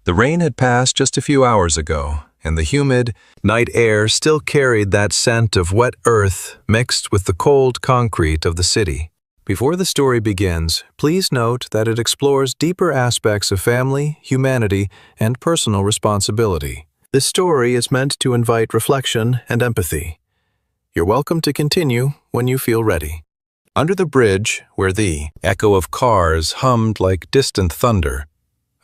The rain had passed just a few hours ago, and the humid night air still carried that scent of wet earth mixed with the cold concrete of the city. Before the story begins, please note that it explores deeper aspects of family, humanity, and personal responsibility. This story is meant to invite reflection and empathy. You're welcome to continue when you feel ready. Under the bridge, where the echo of cars hummed like distant thunder,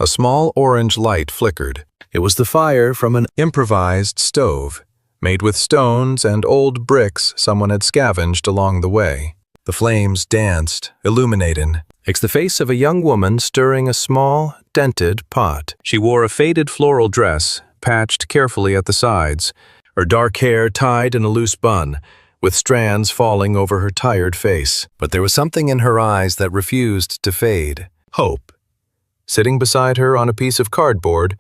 a small orange light flickered. It was the fire from an improvised stove, made with stones and old bricks someone had scavenged along the way. The flames danced, illuminating the face of a young woman stirring a small, dented pot. She wore a faded floral dress, patched carefully at the sides, her dark hair tied in a loose bun, with strands falling over her tired face. But there was something in her eyes that refused to fade. Hope. Sitting beside her on a piece of cardboard,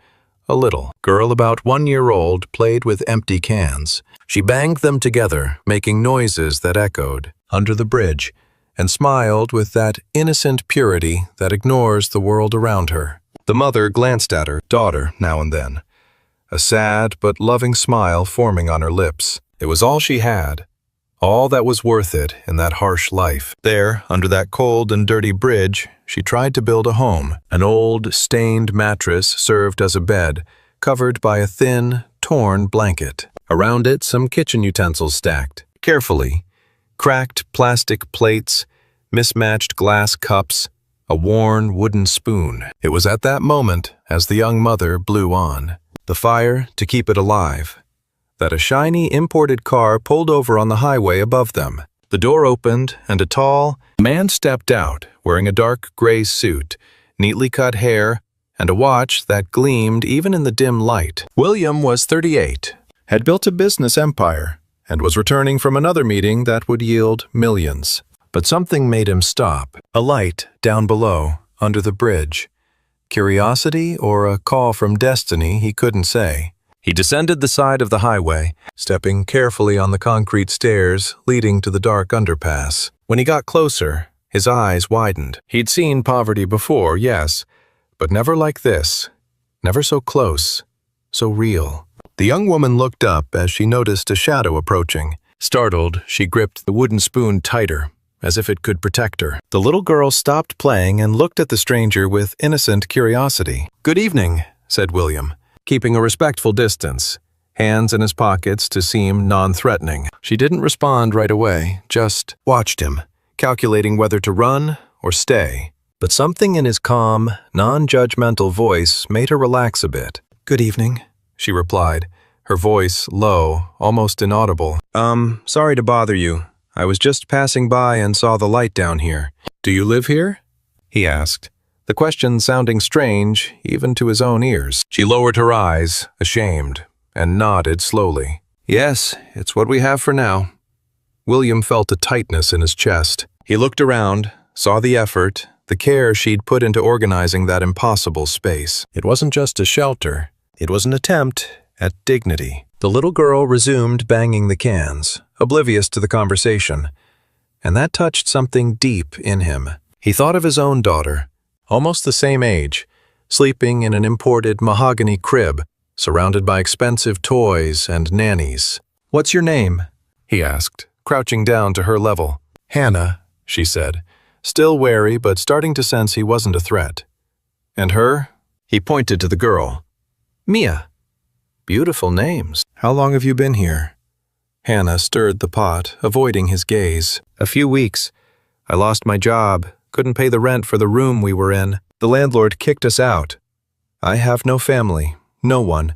a little girl about 1 year old played with empty cans. She banged them together, making noises that echoed under the bridge, and smiled with that innocent purity that ignores the world around her. The mother glanced at her daughter now and then, a sad but loving smile forming on her lips. It was all she had, all that was worth it in that harsh life. There, under that cold and dirty bridge, she tried to build a home. An old, stained mattress served as a bed, covered by a thin, torn blanket. Around it, some kitchen utensils stacked carefully. Cracked plastic plates, mismatched glass cups, a worn wooden spoon. It was at that moment, as the young mother blew on the fire to keep it alive, that a shiny imported car pulled over on the highway above them. The door opened, and a tall man stepped out, wearing a dark gray suit, neatly cut hair, and a watch that gleamed even in the dim light. William was 38, had built a business empire, and was returning from another meeting that would yield millions. But something made him stop. A light down below, under the bridge. Curiosity or a call from destiny, he couldn't say. He descended the side of the highway, stepping carefully on the concrete stairs leading to the dark underpass. When he got closer, his eyes widened. He'd seen poverty before, yes, but never like this. Never so close, so real. The young woman looked up as she noticed a shadow approaching. Startled, she gripped the wooden spoon tighter, as if it could protect her. The little girl stopped playing and looked at the stranger with innocent curiosity. "Good evening," said William, keeping a respectful distance, hands in his pockets to seem non-threatening. She didn't respond right away, just watched him, calculating whether to run or stay. But something in his calm, non-judgmental voice made her relax a bit. "Good evening," she replied, her voice low, almost inaudible. Sorry to bother you. I was just passing by and saw the light down here." "Do you live here?" he asked, the question sounding strange even to his own ears. She lowered her eyes, ashamed, and nodded slowly. "Yes, it's what we have for now." William felt a tightness in his chest. He looked around, saw the effort, the care she'd put into organizing that impossible space. It wasn't just a shelter. It was an attempt at dignity. The little girl resumed banging the cans, oblivious to the conversation, and that touched something deep in him. He thought of his own daughter, almost the same age, sleeping in an imported mahogany crib, surrounded by expensive toys and nannies. "What's your name?" he asked, crouching down to her level. "Hannah," she said, still wary but starting to sense he wasn't a threat. "And her?" He pointed to the girl. "Mia." "Beautiful names. How long have you been here?" Hannah stirred the pot, avoiding his gaze. "A few weeks. I lost my job, couldn't pay the rent for the room we were in. The landlord kicked us out. I have no family, no one,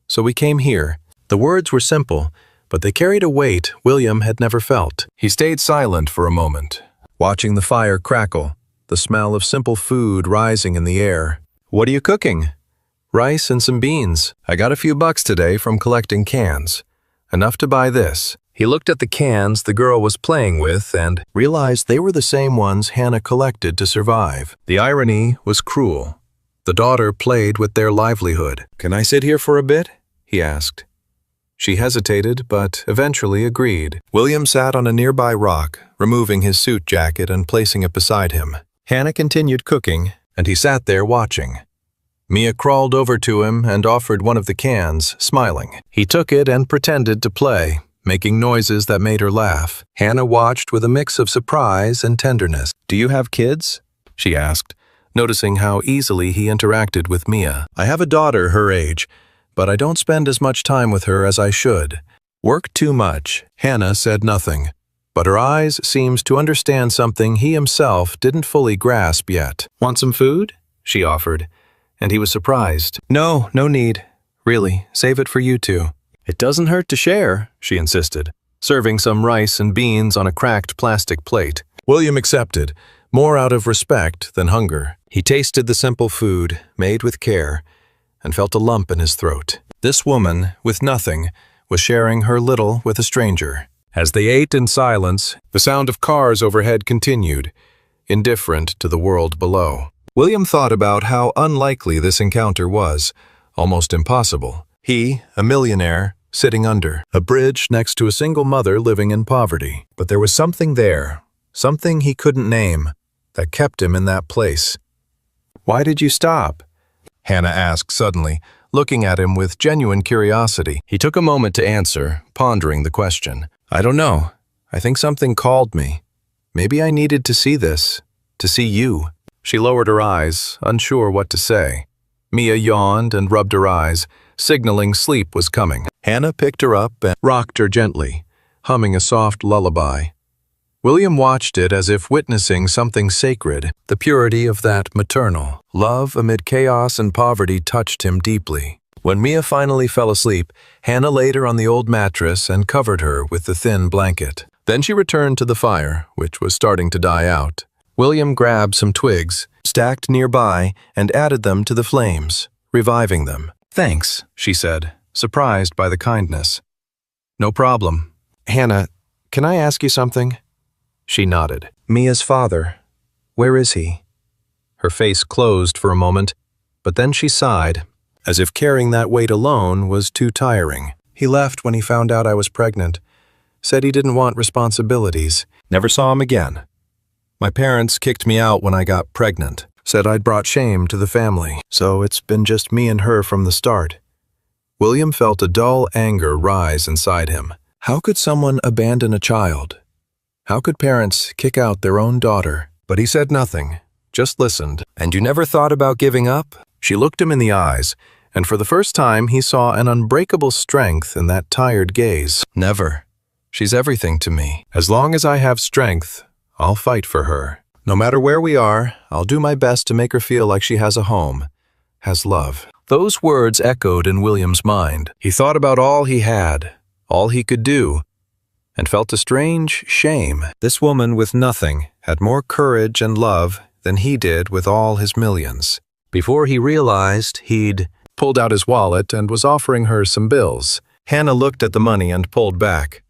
so we came here." The words were simple, but they carried a weight William had never felt. He stayed silent for a moment, watching the fire crackle, the smell of simple food rising in the air. "What are you cooking?" "Rice and some beans. I got a few bucks today from collecting cans. Enough to buy this." He looked at the cans the girl was playing with and realized they were the same ones Hannah collected to survive. The irony was cruel. The daughter played with their livelihood. "Can I sit here for a bit?" he asked. She hesitated, but eventually agreed. William sat on a nearby rock, removing his suit jacket and placing it beside him. Hannah continued cooking, and he sat there watching. Mia crawled over to him and offered one of the cans, smiling. He took it and pretended to play, making noises that made her laugh. Hannah watched with a mix of surprise and tenderness. "Do you have kids?" she asked, noticing how easily he interacted with Mia. "I have a daughter her age, but I don't spend as much time with her as I should. Work too much." Hannah said nothing, but her eyes seemed to understand something he himself didn't fully grasp yet. "Want some food?" she offered, and he was surprised. "No, no need. Really, save it for you two." "It doesn't hurt to share," she insisted, serving some rice and beans on a cracked plastic plate. William accepted, more out of respect than hunger. He tasted the simple food, made with care, and felt a lump in his throat. This woman, with nothing, was sharing her little with a stranger. As they ate in silence, the sound of cars overhead continued, indifferent to the world below. William thought about how unlikely this encounter was, almost impossible. He, a millionaire, sitting under a bridge next to a single mother living in poverty. But there was something there, something he couldn't name, that kept him in that place. "Why did you stop?" Hannah asked suddenly, looking at him with genuine curiosity. He took a moment to answer, pondering the question. "I don't know. I think something called me. Maybe I needed to see this, to see you." She lowered her eyes, unsure what to say. Mia yawned and rubbed her eyes, signaling sleep was coming. Hannah picked her up and rocked her gently, humming a soft lullaby. William watched it as if witnessing something sacred. The purity of that maternal love amid chaos and poverty touched him deeply. When Mia finally fell asleep, Hannah laid her on the old mattress and covered her with the thin blanket. Then she returned to the fire, which was starting to die out. William grabbed some twigs, stacked nearby, and added them to the flames, reviving them. "Thanks," she said, surprised by the kindness. "No problem. Hannah, can I ask you something?" She nodded. "Mia's father, where is he?" Her face closed for a moment, but then she sighed, as if carrying that weight alone was too tiring. "He left when he found out I was pregnant. Said he didn't want responsibilities. Never saw him again. My parents kicked me out when I got pregnant. Said I'd brought shame to the family, so it's been just me and her from the start." William felt a dull anger rise inside him. How could someone abandon a child? How could parents kick out their own daughter? But he said nothing, just listened. "And you never thought about giving up?" She looked him in the eyes, and for the first time he saw an unbreakable strength in that tired gaze. "Never. She's everything to me. As long as I have strength, I'll fight for her. No matter where we are, I'll do my best to make her feel like she has a home, has love." Those words echoed in William's mind. He thought about all he had, all he could do, and felt a strange shame. This woman with nothing had more courage and love than he did with all his millions. Before he realized, he'd pulled out his wallet and was offering her some bills. Hannah looked at the money and pulled back.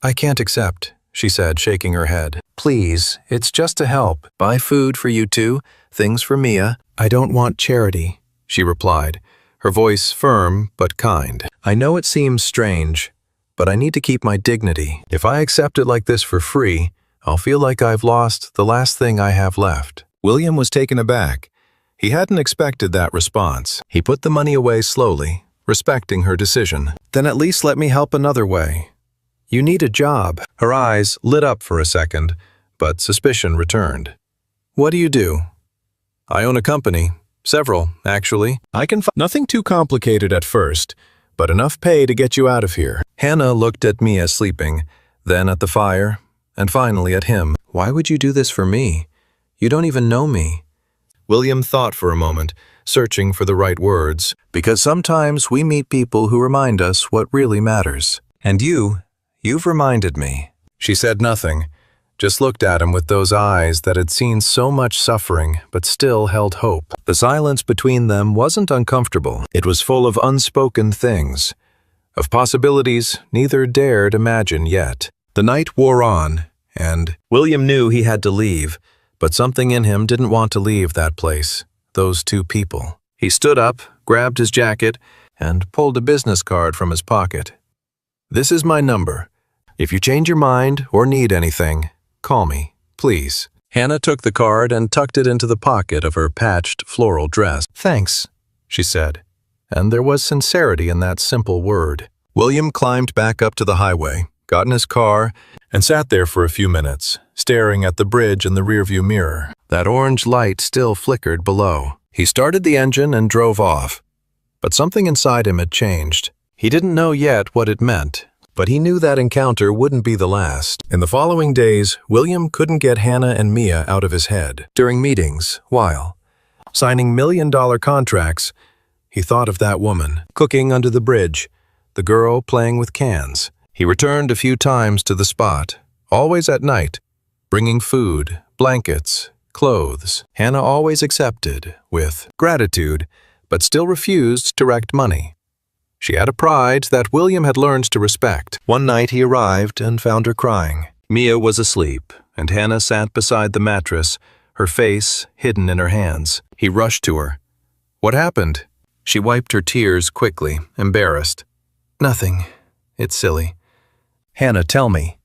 "I can't accept," she said, shaking her head. "Please, it's just to help. Buy food for you two, things for Mia." "I don't want charity," she replied, her voice firm but kind. "I know it seems strange, but I need to keep my dignity. If I accept it like this for free, I'll feel like I've lost the last thing I have left." William was taken aback. He hadn't expected that response. He put the money away slowly, respecting her decision. "Then at least let me help another way. You need a job." Her eyes lit up for a second, but suspicion returned. "What do you do?" "I own a company. Several, actually. I can find nothing too complicated at first, but enough pay to get you out of here." Hannah looked at Mia sleeping, then at the fire, and finally at him. "Why would you do this for me? You don't even know me." William thought for a moment, searching for the right words. "Because sometimes we meet people who remind us what really matters. And you've reminded me." She said nothing, just looked at him with those eyes that had seen so much suffering but still held hope. The silence between them wasn't uncomfortable. It was full of unspoken things, of possibilities neither dared imagine yet. The night wore on, and William knew he had to leave, but something in him didn't want to leave that place, those two people. He stood up, grabbed his jacket, and pulled a business card from his pocket. "This is my number. If you change your mind or need anything, call me, please." Hannah took the card and tucked it into the pocket of her patched floral dress. "Thanks," she said, and there was sincerity in that simple word. William climbed back up to the highway, got in his car, and sat there for a few minutes, staring at the bridge in the rearview mirror. That orange light still flickered below. He started the engine and drove off. But something inside him had changed. He didn't know yet what it meant, but he knew that encounter wouldn't be the last. In the following days, William couldn't get Hannah and Mia out of his head. During meetings, while signing million-dollar contracts, he thought of that woman, cooking under the bridge, the girl playing with cans. He returned a few times to the spot, always at night, bringing food, blankets, clothes. Hannah always accepted, with gratitude, but still refused to direct money. She had a pride that William had learned to respect. One night he arrived and found her crying. Mia was asleep, and Hannah sat beside the mattress, her face hidden in her hands. He rushed to her. "What happened?" She wiped her tears quickly, embarrassed. "Nothing. It's silly." "Hannah, tell me."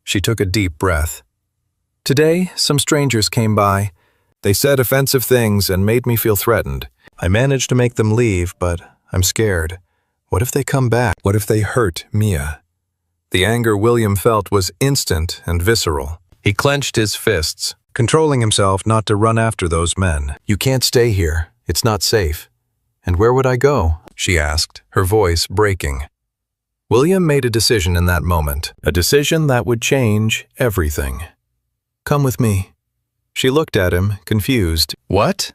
She took a deep breath. "Today, some strangers came by. They said offensive things and made me feel threatened. I managed to make them leave, but I'm scared. What if they come back? What if they hurt Mia?" The anger William felt was instant and visceral. He clenched his fists, controlling himself not to run after those men. "You can't stay here. It's not safe." "And where would I go?" she asked, her voice breaking. William made a decision in that moment, a decision that would change everything. "Come with me." She looked at him, confused. "What?"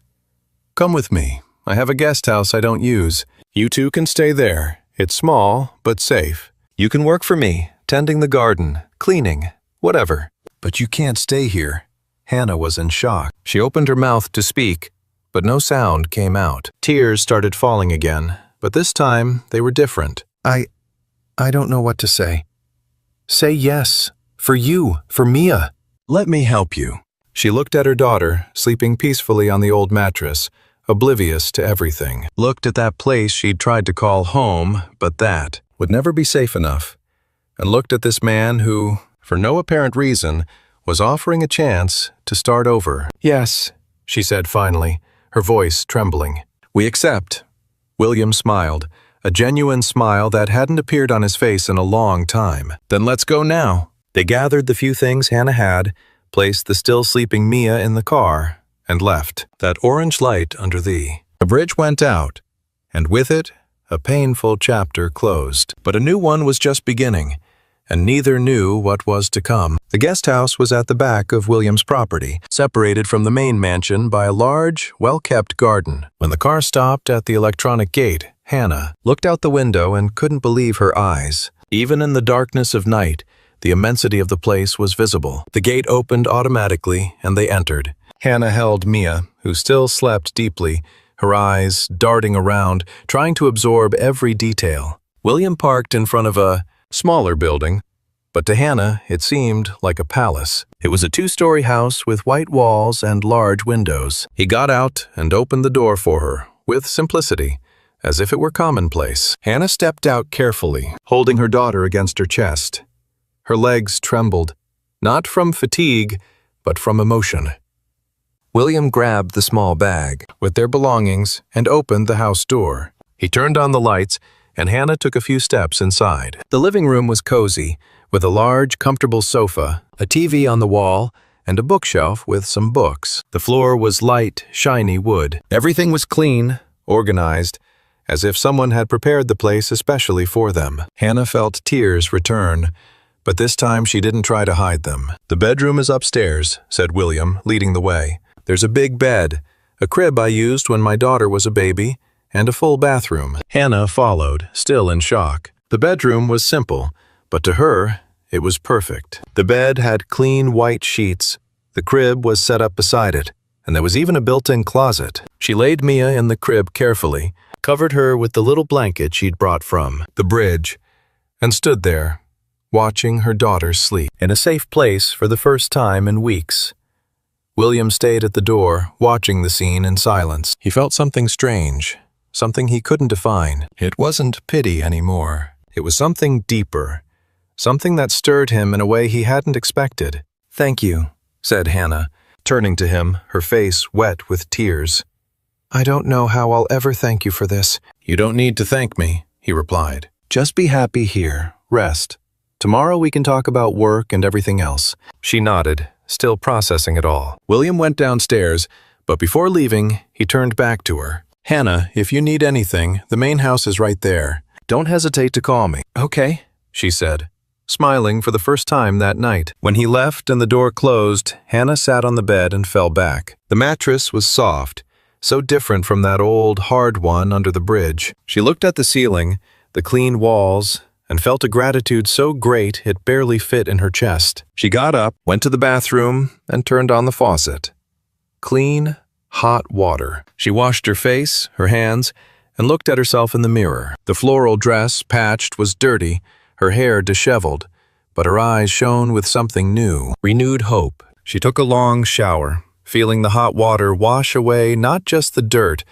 "Come with me. I have a guest house I don't use. You two can stay there. It's small, but safe. You can work for me, tending the garden, cleaning, whatever. But you can't stay here." Hannah was in shock. She opened her mouth to speak, but no sound came out. Tears started falling again, but this time they were different. I don't know what to say." "Say yes. For you. For Mia." "Let me help you." She looked at her daughter, sleeping peacefully on the old mattress, oblivious to everything. Looked at that place she'd tried to call home, but that would never be safe enough. And looked at this man who, for no apparent reason, was offering a chance to start over. "Yes," she said finally, her voice trembling. "We accept." William smiled, a genuine smile that hadn't appeared on his face in a long time. "Then let's go now." They gathered the few things Hannah had, placed the still sleeping Mia in the car, and left. That orange light under the bridge went out, and with it, a painful chapter closed. But a new one was just beginning, and neither knew what was to come. The guest house was at the back of William's property, separated from the main mansion by a large, well-kept garden. When the car stopped at the electronic gate, Hannah looked out the window and couldn't believe her eyes. Even in the darkness of night, the immensity of the place was visible. The gate opened automatically, and they entered. Hannah held Mia, who still slept deeply, her eyes darting around, trying to absorb every detail. William parked in front of a smaller building, but to Hannah it seemed like a palace. It was a two-story house with white walls and large windows. He got out and opened the door for her, with simplicity, as if it were commonplace. Hannah stepped out carefully, holding her daughter against her chest. Her legs trembled, not from fatigue, but from emotion. William grabbed the small bag with their belongings and opened the house door. He turned on the lights, and Hannah took a few steps inside. The living room was cozy, with a large, comfortable sofa, a TV on the wall, and a bookshelf with some books. The floor was light, shiny wood. Everything was clean, organized, as if someone had prepared the place especially for them. Hannah felt tears return, but this time she didn't try to hide them. "The bedroom is upstairs," said William, leading the way. "There's a big bed, a crib I used when my daughter was a baby, and a full bathroom." Hannah followed, still in shock. The bedroom was simple, but to her, it was perfect. The bed had clean white sheets, the crib was set up beside it, and there was even a built-in closet. She laid Mia in the crib carefully, covered her with the little blanket she'd brought from the bridge, and stood there, watching her daughter sleep. In a safe place for the first time in weeks. William stayed at the door, watching the scene in silence. He felt something strange, something he couldn't define. It wasn't pity anymore. It was something deeper, something that stirred him in a way he hadn't expected. "Thank you," said Hannah, turning to him, her face wet with tears. I don't know how I'll ever thank you for this. You don't need to thank me, he replied. Just be happy here. Rest. Tomorrow we can talk about work and everything else. She nodded, still processing it all. William went downstairs, but before leaving, he turned back to her. Hannah, if you need anything, the main house is right there. Don't hesitate to call me. Okay, she said, smiling for the first time that night. When he left and the door closed, Hannah sat on the bed and fell back. The mattress was soft, so different from that old, hard one under the bridge. She looked at the ceiling, the clean walls, and felt a gratitude so great it barely fit in her chest. She got up, went to the bathroom, and turned on the faucet. Clean, hot water. She washed her face, her hands, and looked at herself in the mirror. The floral dress, patched, was dirty, her hair disheveled, but her eyes shone with something new, renewed hope. She took a long shower, feeling the hot water wash away not just the dirt,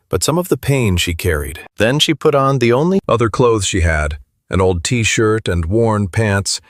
but some of the pain she carried. Then she put on the only other clothes she had, an old t-shirt and worn pants,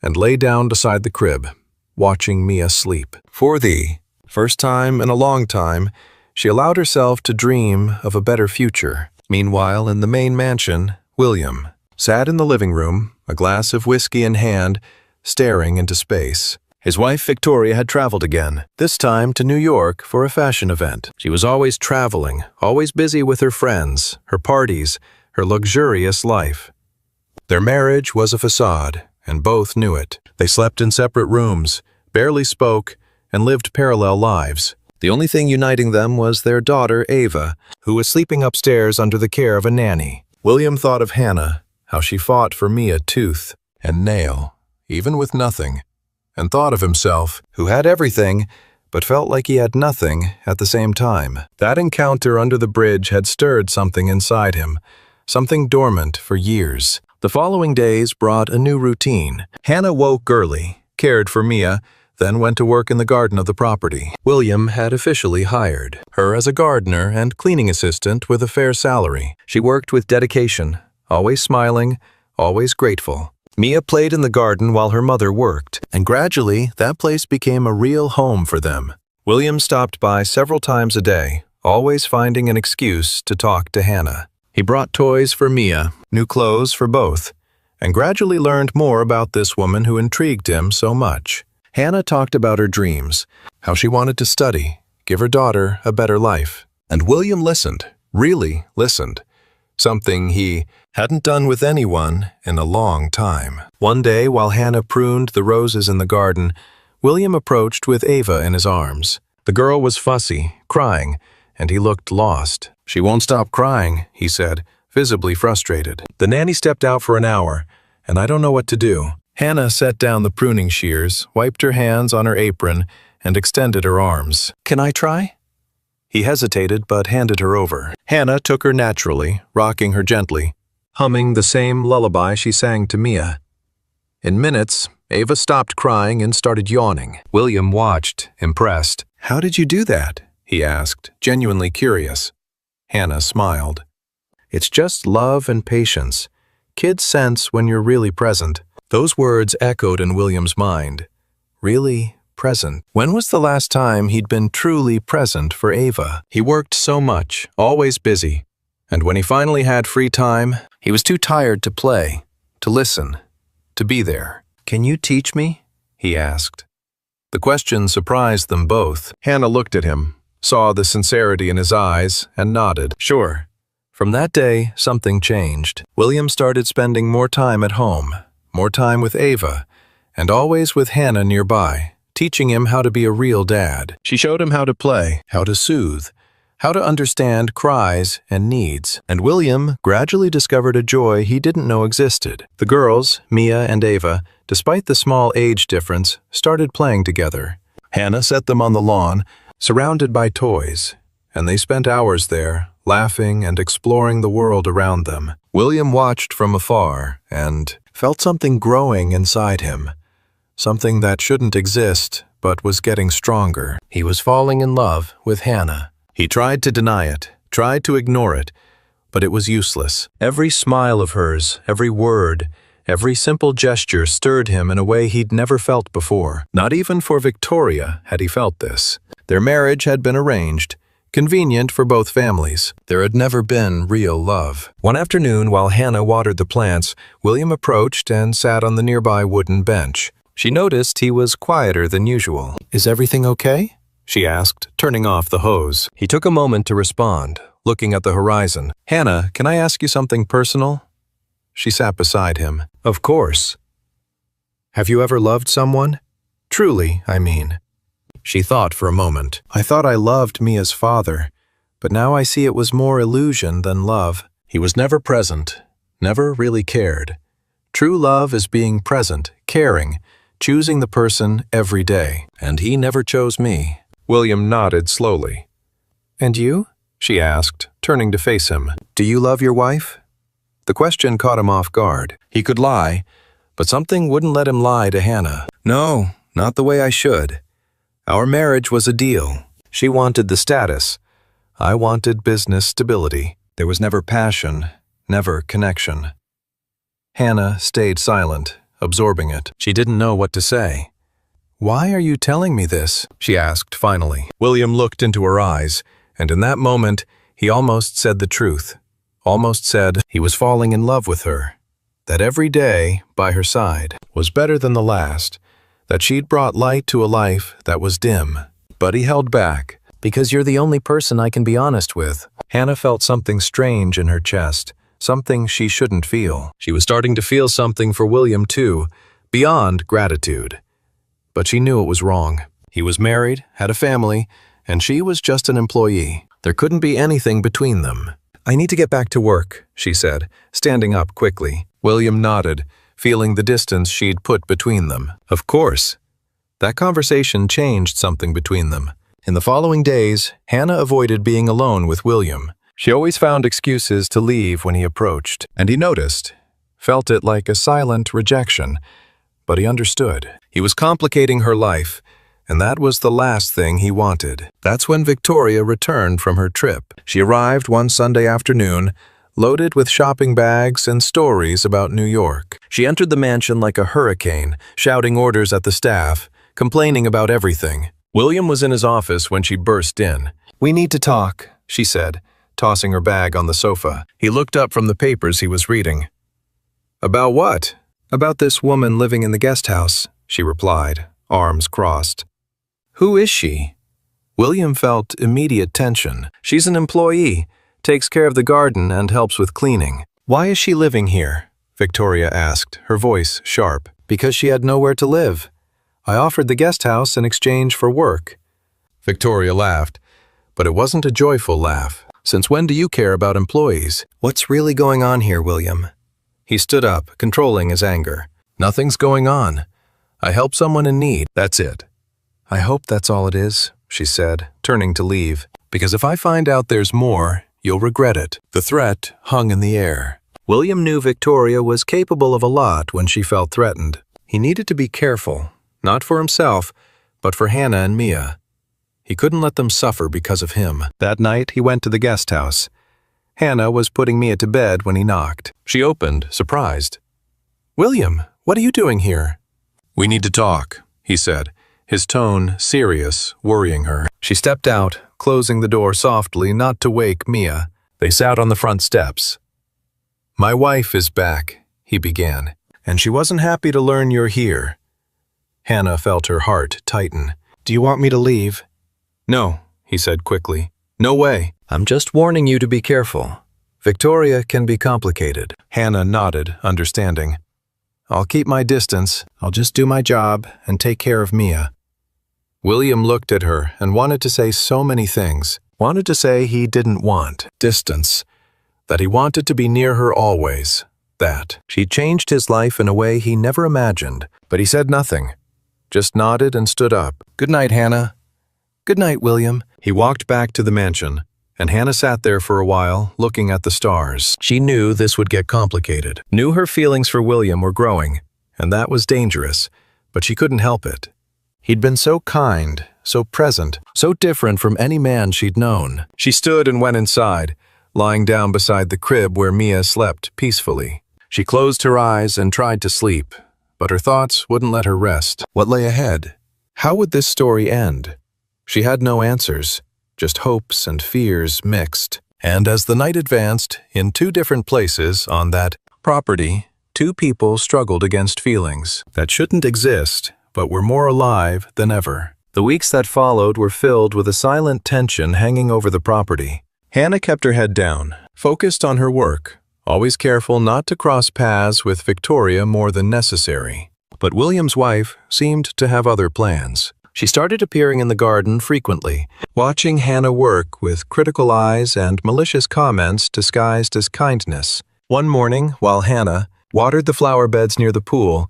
and lay down beside the crib, watching Mia sleep. For the first time in a long time, she allowed herself to dream of a better future. Meanwhile, in the main mansion, William sat in the living room, a glass of whiskey in hand, staring into space. His wife Victoria had traveled again, this time to New York for a fashion event. She was always traveling, always busy with her friends, her parties, her luxurious life. Their marriage was a facade, and both knew it. They slept in separate rooms, barely spoke, and lived parallel lives. The only thing uniting them was their daughter, Ava, who was sleeping upstairs under the care of a nanny. William thought of Hannah, how she fought for Mia tooth and nail, even with nothing, and thought of himself, who had everything, but felt like he had nothing at the same time. That encounter under the bridge had stirred something inside him, something dormant for years. The following days brought a new routine. Hannah woke early, cared for Mia, then went to work in the garden of the property. William had officially hired her as a gardener and cleaning assistant with a fair salary. She worked with dedication, always smiling, always grateful. Mia played in the garden while her mother worked, and gradually that place became a real home for them. William stopped by several times a day, always finding an excuse to talk to Hannah. He brought toys for Mia, new clothes for both, and gradually learned more about this woman who intrigued him so much. Hannah talked about her dreams, how she wanted to study, give her daughter a better life. And William listened, really listened, something he hadn't done with anyone in a long time. One day, while Hannah pruned the roses in the garden, William approached with Ava in his arms. The girl was fussy, crying, and he looked lost. She won't stop crying, he said, visibly frustrated. The nanny stepped out for an hour, and I don't know what to do. Hannah set down the pruning shears, wiped her hands on her apron, and extended her arms. Can I try? He hesitated but handed her over. Hannah took her naturally, rocking her gently, humming the same lullaby she sang to Mia. In minutes, Ava stopped crying and started yawning. William watched, impressed. How did you do that? He asked, genuinely curious. Hannah smiled. It's just love and patience. Kids sense when you're really present. Those words echoed in William's mind. Really present. When was the last time he'd been truly present for Ava? He worked so much, always busy. And when he finally had free time, he was too tired to play, to listen, to be there. Can you teach me? He asked. The question surprised them both. Hannah looked at him, saw the sincerity in his eyes, and nodded. Sure. From that day, something changed. William started spending more time at home, more time with Ava, and always with Hannah nearby, teaching him how to be a real dad. She showed him how to play, how to soothe, how to understand cries and needs. And William gradually discovered a joy he didn't know existed. The girls, Mia and Ava, despite the small age difference, started playing together. Hannah set them on the lawn, surrounded by toys, and they spent hours there, laughing and exploring the world around them. William watched from afar and felt something growing inside him, something that shouldn't exist but was getting stronger. He was falling in love with Hannah. He tried to deny it, tried to ignore it, but it was useless. Every smile of hers, every word, every simple gesture stirred him in a way he'd never felt before. Not even for Victoria had he felt this. Their marriage had been arranged, Convenient for both families. There had never been real love. One afternoon, while Hannah watered the plants, William approached and sat on the nearby wooden bench. She noticed he was quieter than usual. "Is everything okay?" she asked, turning off the hose. He took a moment to respond, looking at the horizon. "Hannah, can I ask you something personal?" She sat beside him. "Of course." "Have you ever loved someone? Truly, I mean." She thought for a moment. "I thought I loved Mia's father, but now I see it was more illusion than love. He was never present, never really cared. True love is being present, caring, choosing the person every day. And he never chose me." William nodded slowly. "And you?" she asked, turning to face him. "Do you love your wife?" The question caught him off guard. He could lie, but something wouldn't let him lie to Hannah. "No, not the way I should. Our marriage was a deal. She wanted the status. I wanted business stability. There was never passion, never connection." Hannah stayed silent, absorbing it. She didn't know what to say. "Why are you telling me this?" she asked finally. William looked into her eyes, and in that moment, he almost said the truth. Almost said he was falling in love with her. That every day, by her side, was better than the last. That she'd brought light to a life that was dim. But he held back. "Because you're the only person I can be honest with." Hannah felt something strange in her chest, something she shouldn't feel. She was starting to feel something for William too, beyond gratitude. But she knew it was wrong. He was married, had a family, and she was just an employee. There couldn't be anything between them. "I need to get back to work," she said, standing up quickly. William nodded, feeling the distance she'd put between them. Of course. That conversation changed something between them. In the following days, Hannah avoided being alone with William. She always found excuses to leave when he approached, and he noticed, felt it like a silent rejection, but he understood. He was complicating her life, and that was the last thing he wanted. That's when Victoria returned from her trip. She arrived one Sunday afternoon, loaded with shopping bags and stories about New York. She entered the mansion like a hurricane, shouting orders at the staff, complaining about everything. William was in his office when she burst in. "We need to talk," she said, tossing her bag on the sofa. He looked up from the papers he was reading. "About what?" "About this woman living in the guest house," she replied, arms crossed. "Who is she?" William felt immediate tension. "She's an employee, takes care of the garden and helps with cleaning." "Why is she living here?" Victoria asked, her voice sharp. "Because she had nowhere to live. I offered the guest house in exchange for work." Victoria laughed, but it wasn't a joyful laugh. "Since when do you care about employees?" "What's really going on here, William?" He stood up, controlling his anger. "Nothing's going on. I help someone in need, that's it." "I hope that's all it is," she said, turning to leave. "Because if I find out there's more, you'll regret it." The threat hung in the air. William knew Victoria was capable of a lot when she felt threatened. He needed to be careful, not for himself, but for Hannah and Mia. He couldn't let them suffer because of him. That night, he went to the guest house. Hannah was putting Mia to bed when he knocked. She opened, surprised. "William, what are you doing here?" "We need to talk," he said, his tone serious, worrying her. She stepped out, closing the door softly not to wake Mia. They sat on the front steps. "My wife is back," he began, "and she wasn't happy to learn you're here." Hannah felt her heart tighten. "Do you want me to leave?" "No," he said quickly. "No way. I'm just warning you to be careful. Victoria can be complicated." Hannah nodded, understanding. "I'll keep my distance. I'll just do my job and take care of Mia." William looked at her and wanted to say so many things. Wanted to say he didn't want distance, that he wanted to be near her always, that she changed his life in a way he never imagined, but he said nothing, just nodded and stood up. "Good night, Hannah." "Good night, William." He walked back to the mansion, and Hannah sat there for a while, looking at the stars. She knew this would get complicated, knew her feelings for William were growing, and that was dangerous, but she couldn't help it. He'd been so kind, so present, so different from any man she'd known. She stood and went inside, lying down beside the crib where Mia slept peacefully. She closed her eyes and tried to sleep, but her thoughts wouldn't let her rest. What lay ahead? How would this story end? She had no answers. just hopes and fears mixed. And as the night advanced, in two different places on that property, two people struggled against feelings that shouldn't exist, but were more alive than ever. The weeks that followed were filled with a silent tension hanging over the property. Hannah kept her head down, focused on her work, always careful not to cross paths with Victoria more than necessary. But William's wife seemed to have other plans. She started appearing in the garden frequently, watching Hannah work with critical eyes and malicious comments disguised as kindness. One morning, while Hannah watered the flower beds near the pool,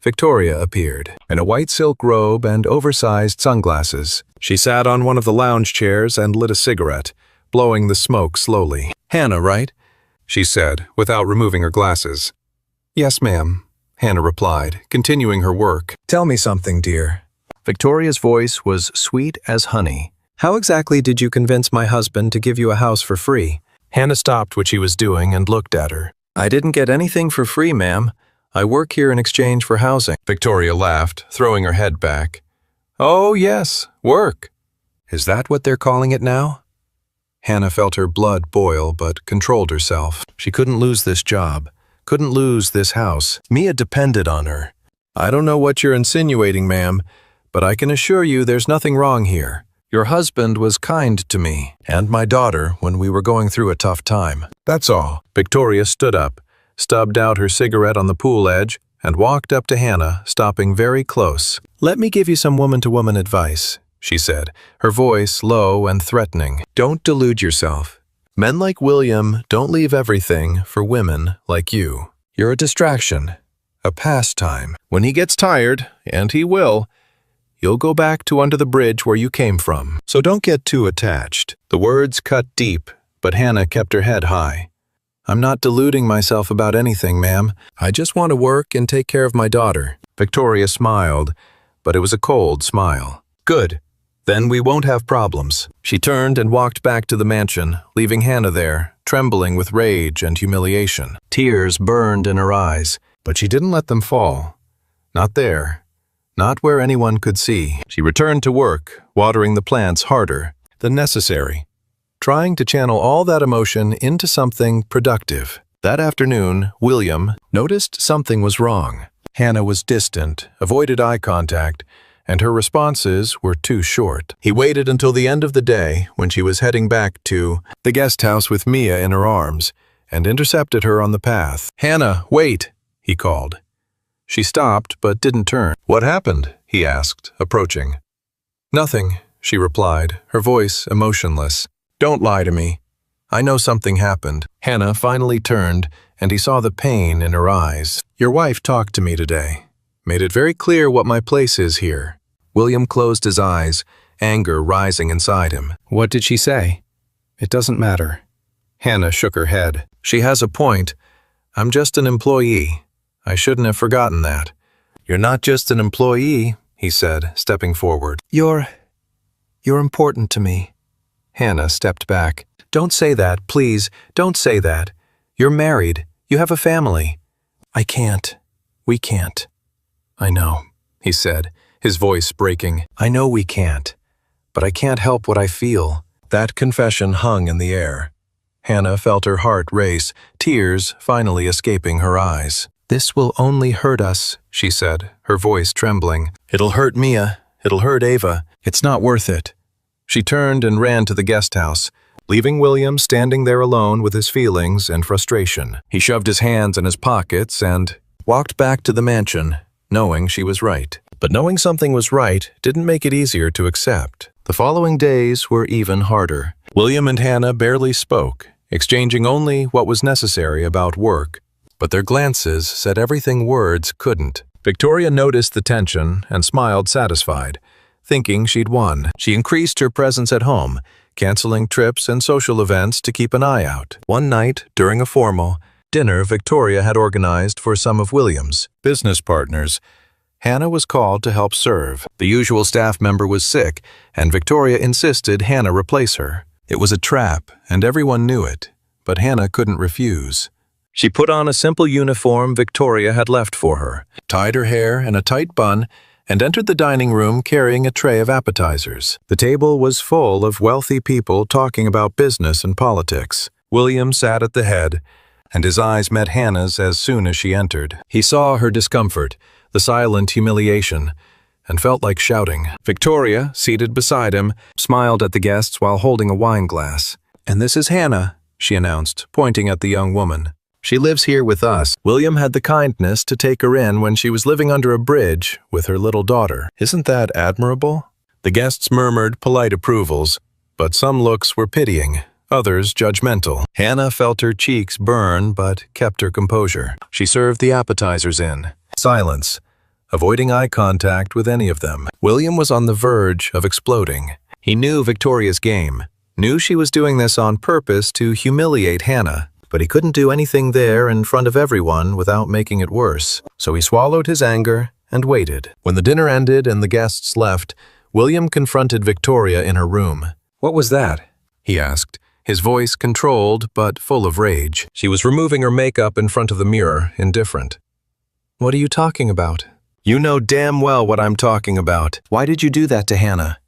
Victoria appeared, in a white silk robe and oversized sunglasses. She sat on one of the lounge chairs and lit a cigarette, blowing the smoke slowly. "Hannah, right?" she said, without removing her glasses. "Yes, ma'am," Hannah replied, continuing her work. "Tell me something, dear." Victoria's voice was sweet as honey. "How exactly did you convince my husband to give you a house for free?" Hannah stopped what she was doing and looked at her. "I didn't get anything for free, ma'am. I work here in exchange for housing." Victoria laughed, throwing her head back. "Oh, yes, work. Is that what they're calling it now?" Hannah felt her blood boil but controlled herself. She couldn't lose this job, couldn't lose this house. Mia depended on her. "I don't know what you're insinuating, ma'am, but I can assure you there's nothing wrong here. Your husband was kind to me and my daughter when we were going through a tough time. That's all." Victoria stood up, stubbed out her cigarette on the pool edge, and walked up to Hannah, stopping very close. "Let me give you some woman-to-woman advice," she said, her voice low and threatening. "Don't delude yourself. Men like William don't leave everything for women like you. You're a distraction, a pastime. When he gets tired, and he will, you'll go back to under the bridge where you came from. So don't get too attached." The words cut deep, but Hannah kept her head high. "I'm not deluding myself about anything, ma'am. I just want to work and take care of my daughter." Victoria smiled, but it was a cold smile. "Good. Then we won't have problems." She turned and walked back to the mansion, leaving Hannah there, trembling with rage and humiliation. Tears burned in her eyes, but she didn't let them fall. Not there. Not where anyone could see. She returned to work, watering the plants harder than necessary, trying to channel all that emotion into something productive. That afternoon, William noticed something was wrong. Hannah was distant, avoided eye contact, and her responses were too short. He waited until the end of the day, when she was heading back to the guest house with Mia in her arms, and intercepted her on the path. "Hannah, wait," he called. She stopped but didn't turn. "What happened?" he asked, approaching. "Nothing," she replied, her voice emotionless. "Don't lie to me. I know something happened." Hannah finally turned, and he saw the pain in her eyes. "Your wife talked to me today. Made it very clear what my place is here." William closed his eyes, anger rising inside him. "What did she say?" "It doesn't matter." Hannah shook her head. "She has a point. I'm just an employee. I shouldn't have forgotten that." "You're not just an employee," he said, stepping forward. You're important to me." Hannah stepped back. "Don't say that, please. Don't say that. You're married. You have a family." "I can't. We can't." "I know," he said, his voice breaking. "I know we can't, but I can't help what I feel." That confession hung in the air. Hannah felt her heart race, tears finally escaping her eyes. "This will only hurt us," she said, her voice trembling. "It'll hurt Mia. It'll hurt Ava. It's not worth it." She turned and ran to the guest house, leaving William standing there alone with his feelings and frustration. He shoved his hands in his pockets and walked back to the mansion, knowing she was right. But knowing something was right didn't make it easier to accept. The following days were even harder. William and Hannah barely spoke, exchanging only what was necessary about work. But their glances said everything words couldn't. Victoria noticed the tension and smiled satisfied, thinking she'd won. She increased her presence at home, canceling trips and social events to keep an eye out. One night, during a formal dinner Victoria had organized for some of William's business partners, Hannah was called to help serve. The usual staff member was sick, and Victoria insisted Hannah replace her. It was a trap, and everyone knew it, but Hannah couldn't refuse. She put on a simple uniform Victoria had left for her, tied her hair in a tight bun, and entered the dining room carrying a tray of appetizers. The table was full of wealthy people talking about business and politics. William sat at the head, and his eyes met Hannah's as soon as she entered. He saw her discomfort, the silent humiliation, and felt like shouting. Victoria, seated beside him, smiled at the guests while holding a wine glass. "And this is Hannah," she announced, pointing at the young woman. "She lives here with us." William had the kindness to take her in when she was living under a bridge with her little daughter. "Isn't that admirable?" The guests murmured polite approvals, but some looks were pitying, others judgmental. Hannah felt her cheeks burn but kept her composure. She served the appetizers in silence, avoiding eye contact with any of them. William was on the verge of exploding. He knew Victoria's game, knew she was doing this on purpose to humiliate Hannah, but he couldn't do anything there in front of everyone without making it worse. So he swallowed his anger and waited. When the dinner ended and the guests left, William confronted Victoria in her room. "What was that?" he asked, his voice controlled but full of rage. She was removing her makeup in front of the mirror, indifferent. "What are you talking about?" "You know damn well what I'm talking about. Why did you do that to Hannah?"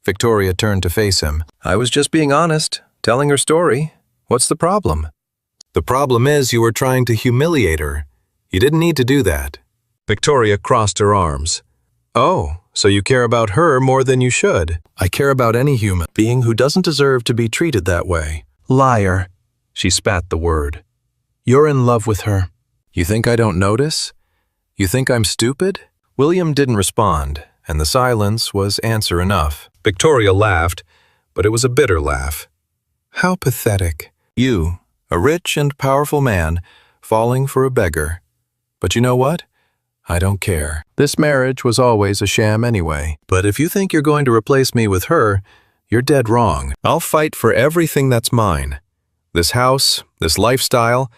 Victoria turned to face him. "I was just being honest, telling her story. What's the problem?" "The problem is you were trying to humiliate her. You didn't need to do that." Victoria crossed her arms. "Oh, so you care about her more than you should." "I care about any human being who doesn't deserve to be treated that way." "Liar." She spat the word. "You're in love with her. You think I don't notice? You think I'm stupid?" William didn't respond, and the silence was answer enough. Victoria laughed, but it was a bitter laugh. "How pathetic. You, a rich and powerful man, falling for a beggar. But you know what? I don't care. This marriage was always a sham anyway. But if you think you're going to replace me with her, you're dead wrong. I'll fight for everything that's mine. This house, this lifestyle,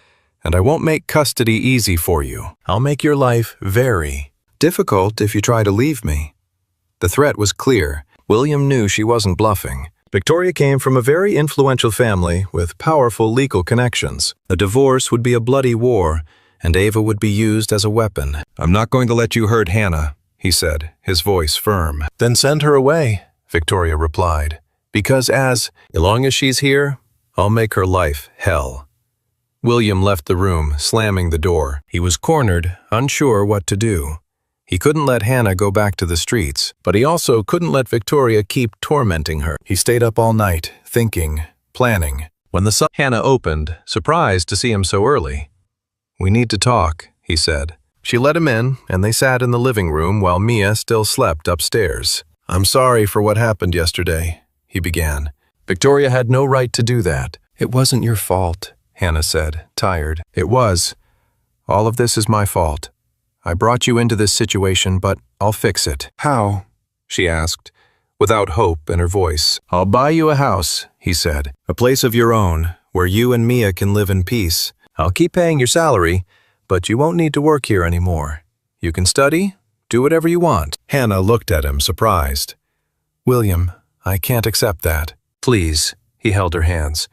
and I won't make custody easy for you. I'll make your life very difficult if you try to leave me." The threat was clear. William knew she wasn't bluffing. Victoria came from a very influential family with powerful legal connections. A divorce would be a bloody war, and Ava would be used as a weapon. "I'm not going to let you hurt Hannah," he said, his voice firm. "Then send her away," Victoria replied. "Because as long as she's here, I'll make her life hell." William left the room, slamming the door. He was cornered, unsure what to do. He couldn't let Hannah go back to the streets, but he also couldn't let Victoria keep tormenting her. He stayed up all night, thinking, planning. When the sun, Hannah opened, surprised to see him so early. "We need to talk," he said. She let him in, and they sat in the living room while Mia still slept upstairs. "I'm sorry for what happened yesterday," he began. "Victoria had no right to do that." "It wasn't your fault," Hannah said, tired. "It was. All of this is my fault. I brought you into this situation, but I'll fix it." "How?" she asked, without hope in her voice. "I'll buy you a house," he said, "a place of your own, where you and Mia can live in peace. I'll keep paying your salary, but you won't need to work here anymore. You can study, do whatever you want." Hannah looked at him, surprised. "William, I can't accept that." "Please," he held her hands.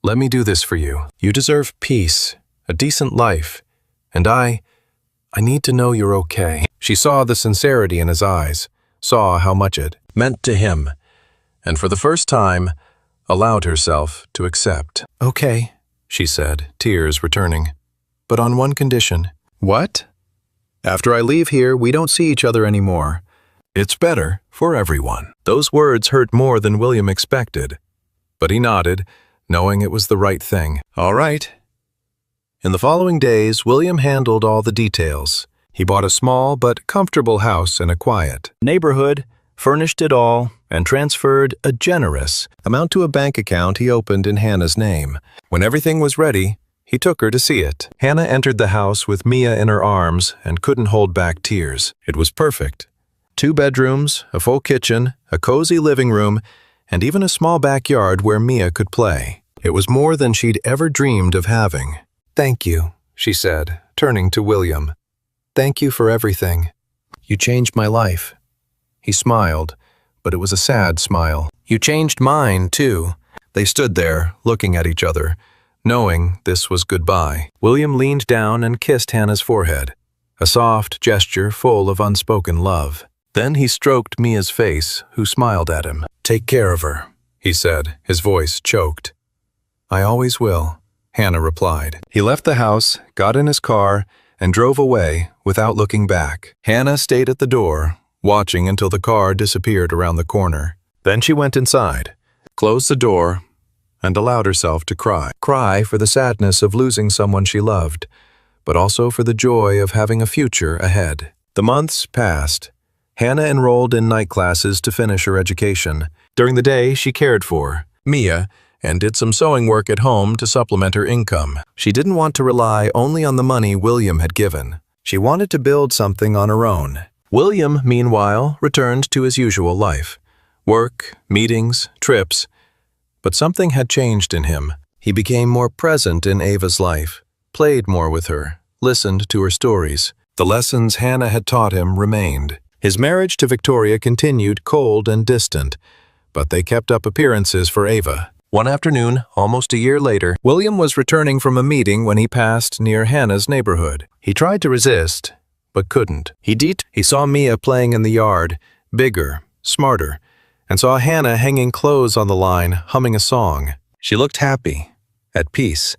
"Let me do this for you. You deserve peace, a decent life, and I need to know you're okay." She saw the sincerity in his eyes, saw how much it meant to him, and for the first time, allowed herself to accept. "Okay," she said, tears returning. "But on one condition." "What?" "After I leave here, we don't see each other anymore. It's better for everyone." Those words hurt more than William expected, but he nodded, knowing it was the right thing. "All right." In the following days, William handled all the details. He bought a small but comfortable house in a quiet neighborhood, furnished it all, and transferred a generous amount to a bank account he opened in Hannah's name. When everything was ready, he took her to see it. Hannah entered the house with Mia in her arms and couldn't hold back tears. It was perfect. 2 bedrooms, a full kitchen, a cozy living room, and even a small backyard where Mia could play. It was more than she'd ever dreamed of having. "Thank you," she said, turning to William. "Thank you for everything. You changed my life." He smiled, but it was a sad smile. "You changed mine, too." They stood there, looking at each other, knowing this was goodbye. William leaned down and kissed Hannah's forehead, a soft gesture full of unspoken love. Then he stroked Mia's face, who smiled at him. "Take care of her," he said, his voice choked. "I always will," Hannah replied. He left the house, got in his car, and drove away without looking back. Hannah stayed at the door, watching until the car disappeared around the corner. Then she went inside, closed the door, and allowed herself to cry. Cry for the sadness of losing someone she loved, but also for the joy of having a future ahead. The months passed. Hannah enrolled in night classes to finish her education. During the day, she cared for Mia and did some sewing work at home to supplement her income. She didn't want to rely only on the money William had given. She wanted to build something on her own. William, meanwhile, returned to his usual life. Work, meetings, trips. But something had changed in him. He became more present in Ava's life, played more with her, listened to her stories. The lessons Hannah had taught him remained. His marriage to Victoria continued cold and distant, but they kept up appearances for Ava. One afternoon, almost a year later, William was returning from a meeting when he passed near Hannah's neighborhood. He tried to resist, but couldn't. He saw Mia playing in the yard, bigger, smarter, and saw Hannah hanging clothes on the line, humming a song. She looked happy, at peace.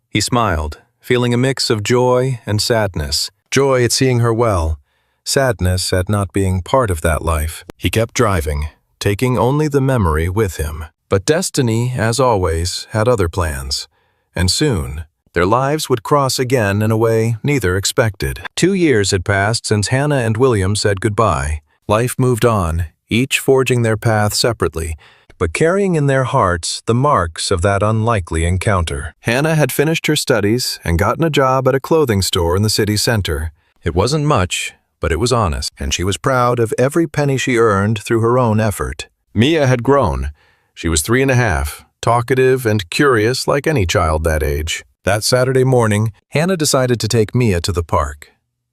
He smiled, feeling a mix of joy and sadness. Joy at seeing her well, sadness at not being part of that life. He kept driving, taking only the memory with him. But destiny, as always, had other plans. And soon, their lives would cross again in a way neither expected. 2 years had passed since Hannah and William said goodbye. Life moved on, each forging their path separately, but carrying in their hearts the marks of that unlikely encounter. Hannah had finished her studies and gotten a job at a clothing store in the city center. It wasn't much, but it was honest, and she was proud of every penny she earned through her own effort. Mia had grown. She was 3.5, talkative and curious like any child that age. That Saturday morning, Hannah decided to take Mia to the park.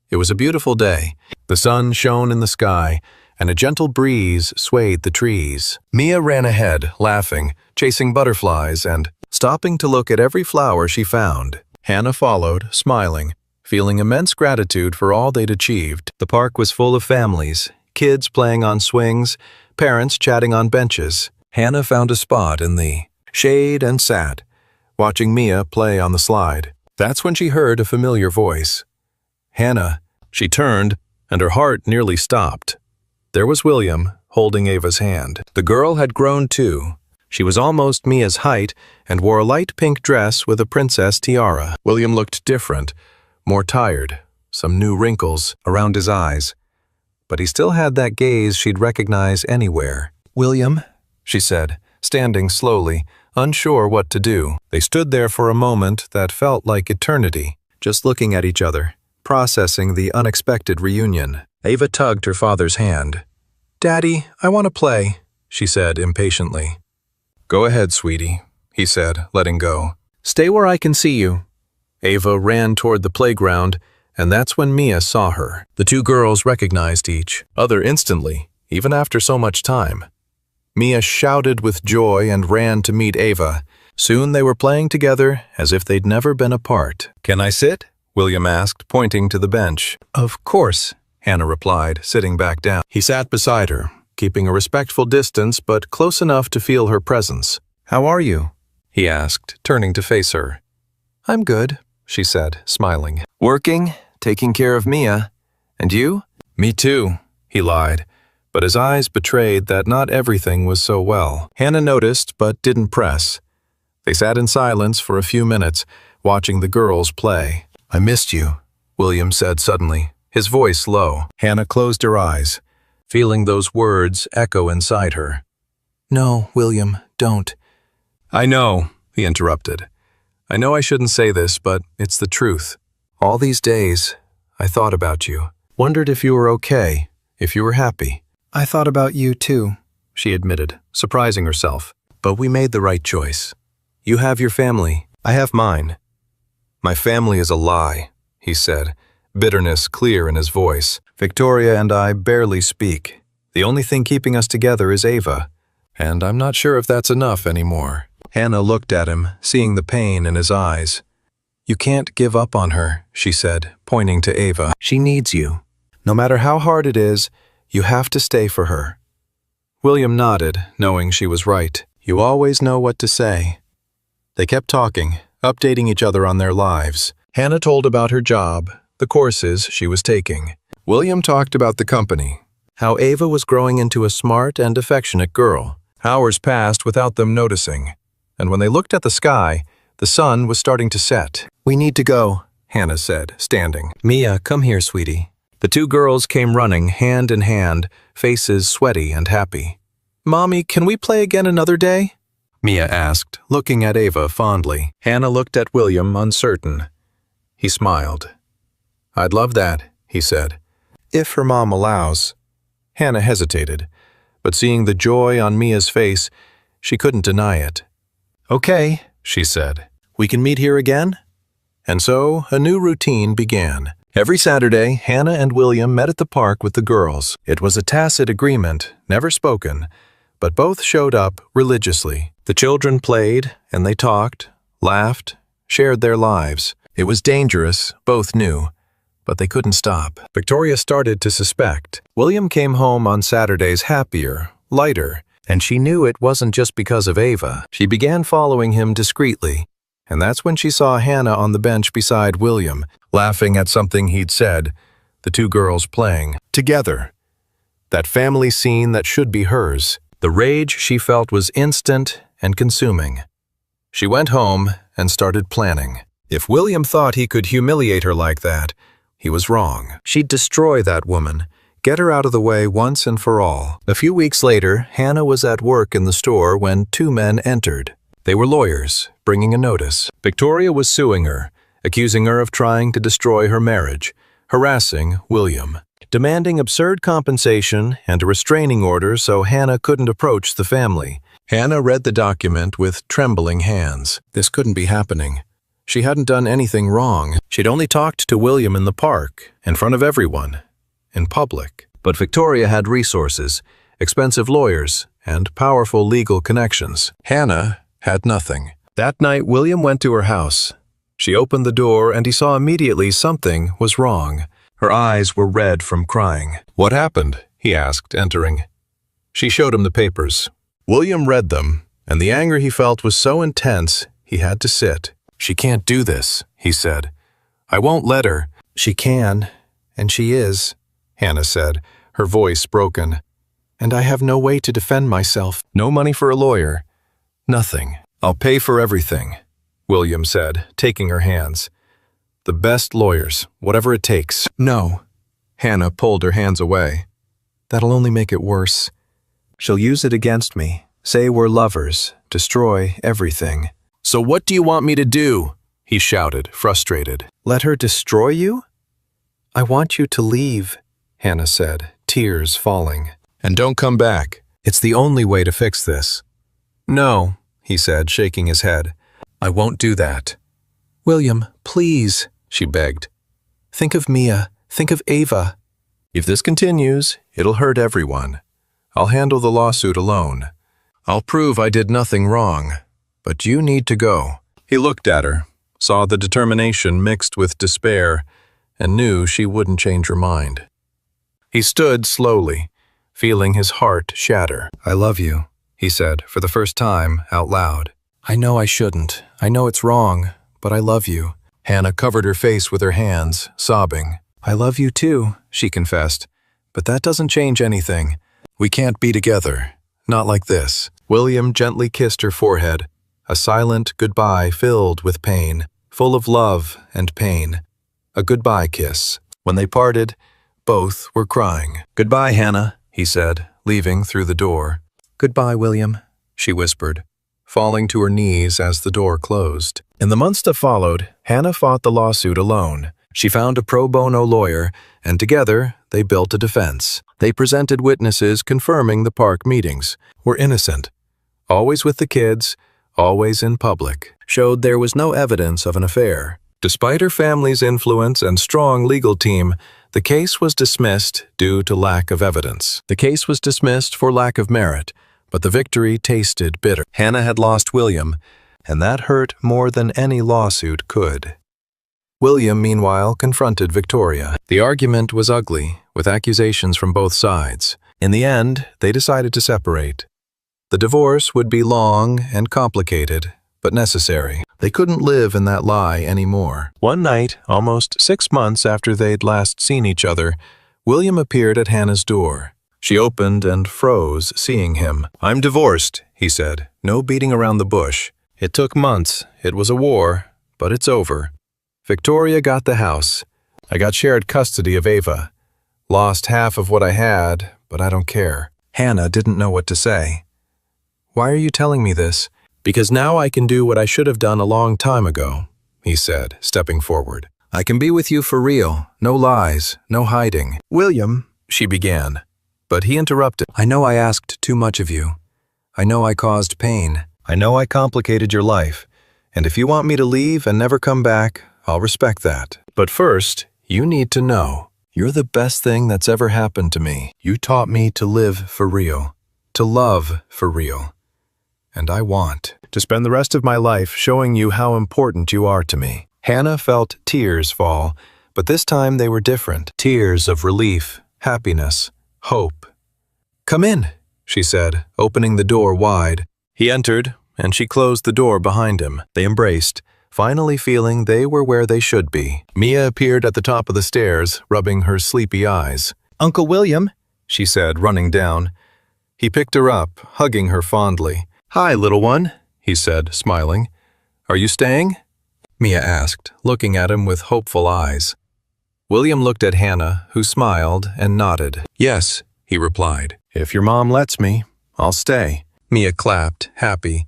It was a beautiful day. The sun shone in the sky, and a gentle breeze swayed the trees. Mia ran ahead, laughing, chasing butterflies, and stopping to look at every flower she found. Hannah followed, smiling, feeling immense gratitude for all they'd achieved. The park was full of families, kids playing on swings, parents chatting on benches. Hannah found a spot in the shade and sat, watching Mia play on the slide. That's when she heard a familiar voice. "Hannah." She turned, and her heart nearly stopped. There was William, holding Ava's hand. The girl had grown too. She was almost Mia's height and wore a light pink dress with a princess tiara. William looked different, more tired, some new wrinkles around his eyes. But he still had that gaze she'd recognize anywhere. "William," she said, standing slowly, unsure what to do. They stood there for a moment that felt like eternity, just looking at each other, processing the unexpected reunion. Ava tugged her father's hand. "Daddy, I want to play," she said impatiently. "Go ahead, sweetie," he said, letting go. "Stay where I can see you." Ava ran toward the playground, and that's when Mia saw her. The two girls recognized each other instantly, even after so much time. Mia shouted with joy and ran to meet Ava. Soon they were playing together as if they'd never been apart. "Can I sit?" William asked, pointing to the bench. "Of course," Hannah replied, sitting back down. He sat beside her, keeping a respectful distance but close enough to feel her presence. "How are you?" he asked, turning to face her. "I'm good," she said, smiling. "Working, taking care of Mia. And you?" "Me too," he lied, but his eyes betrayed that not everything was so well. Hannah noticed but didn't press. They sat in silence for a few minutes, watching the girls play. "I missed you," William said suddenly, his voice low. Hannah closed her eyes, feeling those words echo inside her. "No, William, don't." "I know," he interrupted. "I know I shouldn't say this, but it's the truth. All these days, I thought about you. Wondered if you were okay, if you were happy." "I thought about you too," she admitted, surprising herself. "But we made the right choice. You have your family, I have mine." "My family is a lie," he said, bitterness clear in his voice. "Victoria and I barely speak. The only thing keeping us together is Ava, and I'm not sure if that's enough anymore." Hannah looked at him, seeing the pain in his eyes. "You can't give up on her," she said, pointing to Ava. "She needs you. No matter how hard it is, You have to stay for her." William nodded, knowing she was right. You always know what to say. They kept talking, updating each other on their lives. Hannah told about her job, the courses she was taking. William talked about the company, how Ava was growing into a smart and affectionate girl. Hours passed without them noticing, and when they looked at the sky, the sun was starting to set. "We need to go," Hannah said, standing. "Mia, come here, sweetie." The two girls came running, hand in hand, faces sweaty and happy. "Mommy, can we play again another day?" Mia asked, looking at Ava fondly. Hannah looked at William, uncertain. He smiled. "I'd love that," he said. "If her mom allows." Hannah hesitated, but seeing the joy on Mia's face, she couldn't deny it. "Okay," she said. "We can meet here again?" And so a new routine began. Every Saturday, Hannah and William met at the park with the girls. It was a tacit agreement, never spoken, but both showed up religiously. The children played, and they talked, laughed, shared their lives. It was dangerous, both knew, but they couldn't stop. Victoria started to suspect. William came home on Saturdays happier, lighter, and she knew it wasn't just because of Ava. She began following him discreetly, and that's when she saw Hannah on the bench beside William, laughing at something he'd said, the two girls playing together. That family scene that should be hers. The rage she felt was instant and consuming. She went home and started planning. If William thought he could humiliate her like that, he was wrong. She'd destroy that woman, get her out of the way once and for all. A few weeks later, Hannah was at work in the store when two men entered. They were lawyers, bringing a notice. Victoria was suing her, accusing her of trying to destroy her marriage, harassing William, demanding absurd compensation and a restraining order so Hannah couldn't approach the family. Hannah read the document with trembling hands. This couldn't be happening. She hadn't done anything wrong. She'd only talked to William in the park, in front of everyone, in public. But Victoria had resources, expensive lawyers, and powerful legal connections. Hannah had nothing. That night, William went to her house. She opened the door and he saw immediately something was wrong. Her eyes were red from crying. "What happened?" he asked, entering. She showed him the papers. William read them, and the anger he felt was so intense he had to sit. "She can't do this," he said. "I won't let her." "She can, and she is," Hannah said, her voice broken. "And I have no way to defend myself. No money for a lawyer. Nothing. I'll pay for everything," William said, taking her hands. "The best lawyers, whatever it takes." "No." Hannah pulled her hands away. "That'll only make it worse. She'll use it against me, say we're lovers, destroy everything." "So what do you want me to do?" he shouted, frustrated. "Let her destroy you?" "I want you to leave," Hannah said, tears falling. "And don't come back. It's the only way to fix this." "No," he said, shaking his head. "I won't do that." "William, please," she begged. "Think of Mia. Think of Ava. If this continues, it'll hurt everyone. I'll handle the lawsuit alone. I'll prove I did nothing wrong. But you need to go." He looked at her, saw the determination mixed with despair, and knew she wouldn't change her mind. He stood slowly, feeling his heart shatter. "I love you," he said, for the first time, out loud. "I know I shouldn't. I know it's wrong, but I love you." Hannah covered her face with her hands, sobbing. "I love you too," she confessed, "but that doesn't change anything. We can't be together. Not like this." William gently kissed her forehead, a silent goodbye filled with pain, full of love and pain. A goodbye kiss. When they parted, both were crying. "Goodbye, Hannah," he said, leaving through the door. "Goodbye, William," she whispered, falling to her knees as the door closed. In the months that followed, Hannah fought the lawsuit alone. She found a pro bono lawyer, and together they built a defense. They presented witnesses confirming the park meetings were innocent, always with the kids, always in public, showed there was no evidence of an affair. Despite her family's influence and strong legal team, the case was dismissed due to lack of evidence. The case was dismissed for lack of merit, but the victory tasted bitter. Hannah had lost William, and that hurt more than any lawsuit could. William, meanwhile, confronted Victoria. The argument was ugly, with accusations from both sides. In the end, they decided to separate. The divorce would be long and complicated, but necessary. They couldn't live in that lie anymore. One night, almost 6 months after they'd last seen each other, William appeared at Hannah's door. She opened and froze, seeing him. "I'm divorced," he said. No beating around the bush. "It took months. It was a war, but it's over. Victoria got the house. I got shared custody of Ava. Lost half of what I had, but I don't care." Hannah didn't know what to say. "Why are you telling me this?" "Because now I can do what I should have done a long time ago," he said, stepping forward. "I can be with you for real. No lies, no hiding." "William," she began, but he interrupted. "I know I asked too much of you. I know I caused pain. I know I complicated your life. And if you want me to leave and never come back, I'll respect that. But first, you need to know, you're the best thing that's ever happened to me. You taught me to live for real, to love for real. And I want to spend the rest of my life showing you how important you are to me." Hannah felt tears fall, but this time they were different. Tears of relief, happiness, hope. "Come in," she said, opening the door wide. He entered, and she closed the door behind him. They embraced, finally feeling they were where they should be. Mia appeared at the top of the stairs, rubbing her sleepy eyes. "Uncle William," she said, running down. He picked her up, hugging her fondly. "Hi, little one," he said, smiling. "Are you staying?" Mia asked, looking at him with hopeful eyes. William looked at Hannah, who smiled and nodded. "Yes," he replied. "If your mom lets me, I'll stay." Mia clapped, happy,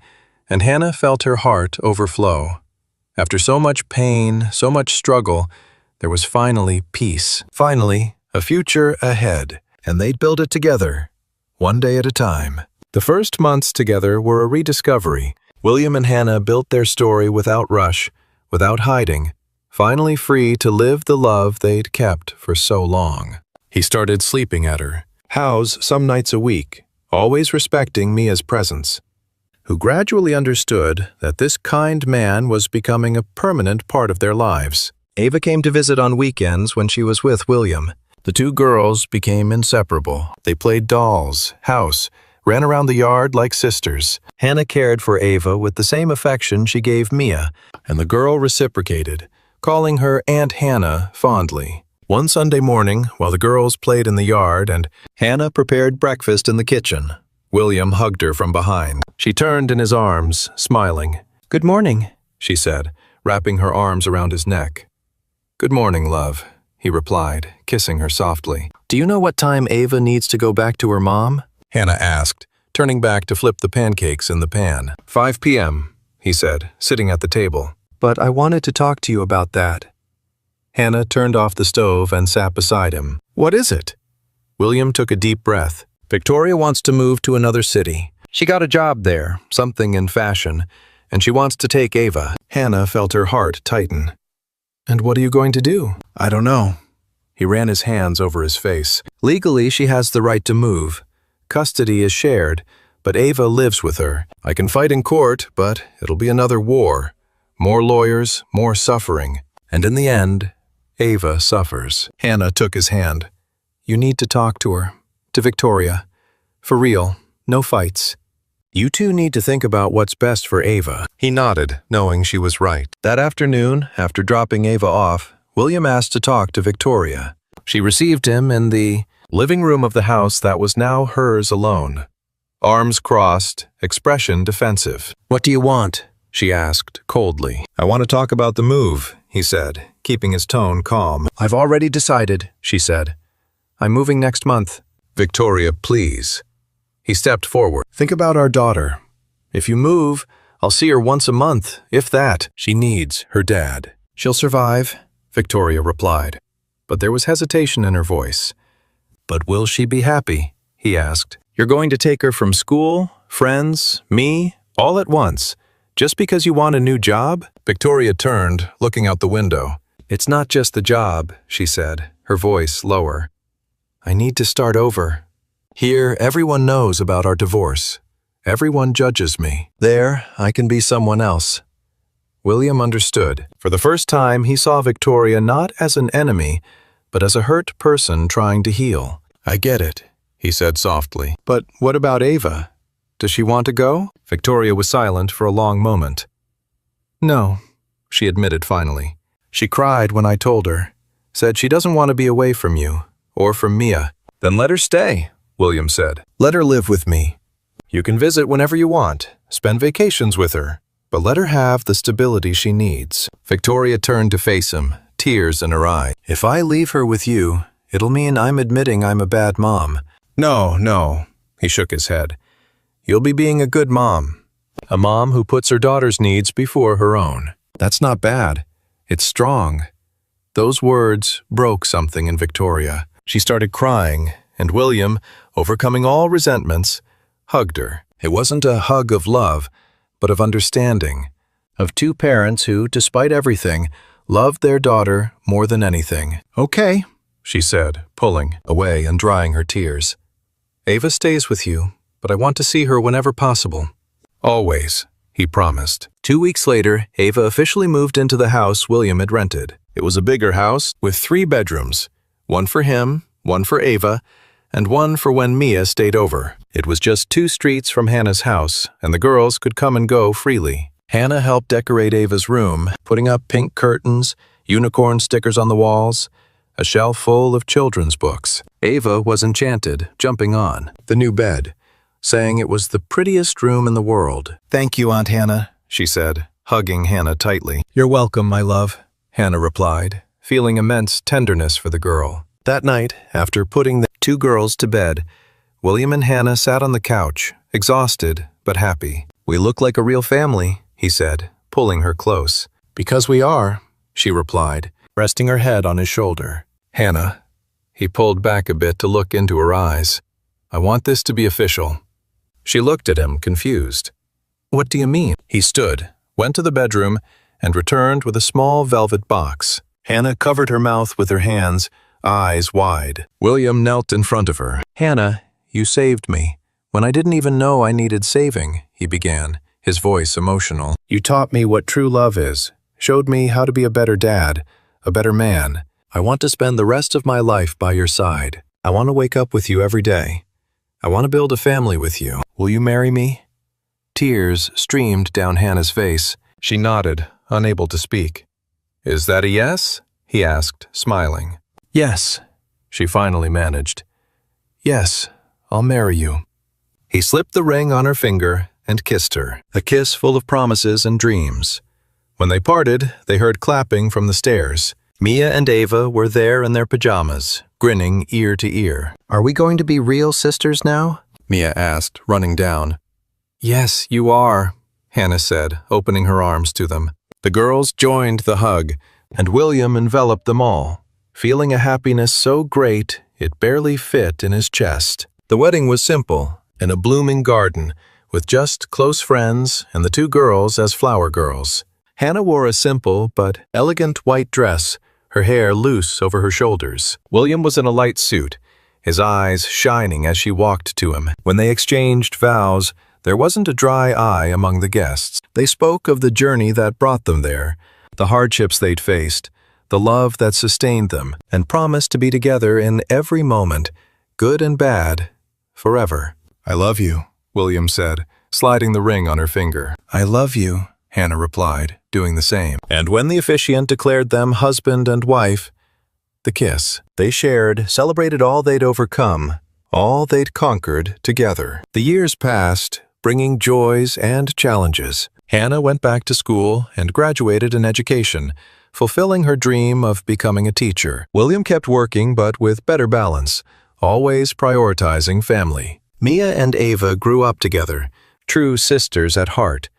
and Hannah felt her heart overflow. After so much pain, so much struggle, there was finally peace. Finally, a future ahead, and they'd build it together, one day at a time. The first months together were a rediscovery. William and Hannah built their story without rush, without hiding, finally free to live the love they'd kept for so long. He started sleeping at her house some nights a week, always respecting Mia's presence, who gradually understood that this kind man was becoming a permanent part of their lives. Ava came to visit on weekends when she was with William. The two girls became inseparable. They played dolls, house, ran around the yard like sisters. Hannah cared for Ava with the same affection she gave Mia, and the girl reciprocated, calling her Aunt Hannah fondly. One Sunday morning, while the girls played in the yard and Hannah prepared breakfast in the kitchen, William hugged her from behind. She turned in his arms, smiling. "Good morning," she said, wrapping her arms around his neck. "Good morning, love," he replied, kissing her softly. "Do you know what time Ava needs to go back to her mom?" Hannah asked, turning back to flip the pancakes in the pan. 5 p.m., he said, sitting at the table. "But I wanted to talk to you about that." Hannah turned off the stove and sat beside him. "What is it?" William took a deep breath. "Victoria wants to move to another city. She got a job there, something in fashion, and she wants to take Ava." Hannah felt her heart tighten. "And what are you going to do?" "I don't know." He ran his hands over his face. "Legally, she has the right to move. Custody is shared, but Ava lives with her. I can fight in court, but it'll be another war. More lawyers, more suffering. And in the end, Ava suffers." Hannah took his hand. "You need to talk to her, to Victoria. For real, no fights. You two need to think about what's best for Ava." He nodded, knowing she was right. That afternoon, after dropping Ava off, William asked to talk to Victoria. She received him in the living room of the house that was now hers alone. Arms crossed, expression defensive. "What do you want?" she asked, coldly. "I want to talk about the move," he said, keeping his tone calm. "I've already decided," she said. "I'm moving next month." "Victoria, please." He stepped forward. "Think about our daughter. If you move, I'll see her once a month, if that. She needs her dad." "She'll survive," Victoria replied. But there was hesitation in her voice. "But will she be happy?" he asked. "You're going to take her from school, friends, me, all at once, just because you want a new job?" Victoria turned, looking out the window. "It's not just the job," she said, her voice lower. "I need to start over. Here, everyone knows about our divorce. Everyone judges me. There, I can be someone else." William understood. For the first time, he saw Victoria not as an enemy, but as a hurt person trying to heal. "I get it," he said softly. "But what about Ava? Does she want to go?" Victoria was silent for a long moment. "No," she admitted finally. "She cried when I told her. Said she doesn't want to be away from you, or from Mia." "Then let her stay," William said. "Let her live with me. You can visit whenever you want, spend vacations with her, but let her have the stability she needs." Victoria turned to face him, tears in her eyes. "If I leave her with you, it'll mean I'm admitting I'm a bad mom." No, he shook his head. "You'll be being a good mom. A mom who puts her daughter's needs before her own. That's not bad. It's strong." Those words broke something in Victoria. She started crying, and William, overcoming all resentments, hugged her. It wasn't a hug of love, but of understanding, of two parents who, despite everything, loved their daughter more than anything. "Okay," she said, pulling away and drying her tears. "Ava stays with you, but I want to see her whenever possible." "Always," he promised. 2 weeks later, Ava officially moved into the house William had rented. It was a bigger house with 3 bedrooms, one for him, one for Ava, and one for when Mia stayed over. It was just 2 streets from Hannah's house, and the girls could come and go freely. Hannah helped decorate Ava's room, putting up pink curtains, unicorn stickers on the walls, a shelf full of children's books. Ava was enchanted, jumping on the new bed, saying it was the prettiest room in the world. "Thank you, Aunt Hannah," she said, hugging Hannah tightly. "You're welcome, my love," Hannah replied, feeling immense tenderness for the girl. That night, after putting the 2 girls to bed, William and Hannah sat on the couch, exhausted but happy. "We look like a real family," he said, pulling her close. "Because we are," she replied, resting her head on his shoulder. "Hannah," he pulled back a bit to look into her eyes. "I want this to be official." She looked at him, confused. "What do you mean?" He stood, went to the bedroom, and returned with a small velvet box. Hannah covered her mouth with her hands, eyes wide. William knelt in front of her. "Hannah, you saved me. When I didn't even know I needed saving," he began, his voice emotional. "You taught me what true love is, showed me how to be a better dad, a better man. I want to spend the rest of my life by your side. I want to wake up with you every day. I want to build a family with you. Will you marry me?" Tears streamed down Hannah's face. She nodded, unable to speak. "Is that a yes?" he asked, smiling. "Yes," she finally managed. "Yes, I'll marry you." He slipped the ring on her finger and kissed her, a kiss full of promises and dreams. When they parted, they heard clapping from the stairs. Mia and Ava were there in their pajamas, grinning ear to ear. "Are we going to be real sisters now?" Mia asked, running down. "Yes, you are," Hannah said, opening her arms to them. The girls joined the hug, and William enveloped them all, feeling a happiness so great it barely fit in his chest. The wedding was simple, in a blooming garden, with just close friends and the 2 girls as flower girls. Hannah wore a simple but elegant white dress, her hair loose over her shoulders. William was in a light suit, his eyes shining as she walked to him. When they exchanged vows, there wasn't a dry eye among the guests. They spoke of the journey that brought them there, the hardships they'd faced, the love that sustained them, and promised to be together in every moment, good and bad, forever. "I love you," William said, sliding the ring on her finger. "I love you," Hannah replied, doing the same. And when the officiant declared them husband and wife, the kiss. They shared, celebrated all they'd overcome, all they'd conquered together. The years passed, bringing joys and challenges. Hannah went back to school and graduated in education, fulfilling her dream of becoming a teacher. William kept working, but with better balance, always prioritizing family. Mia and Ava grew up together, true sisters at heart,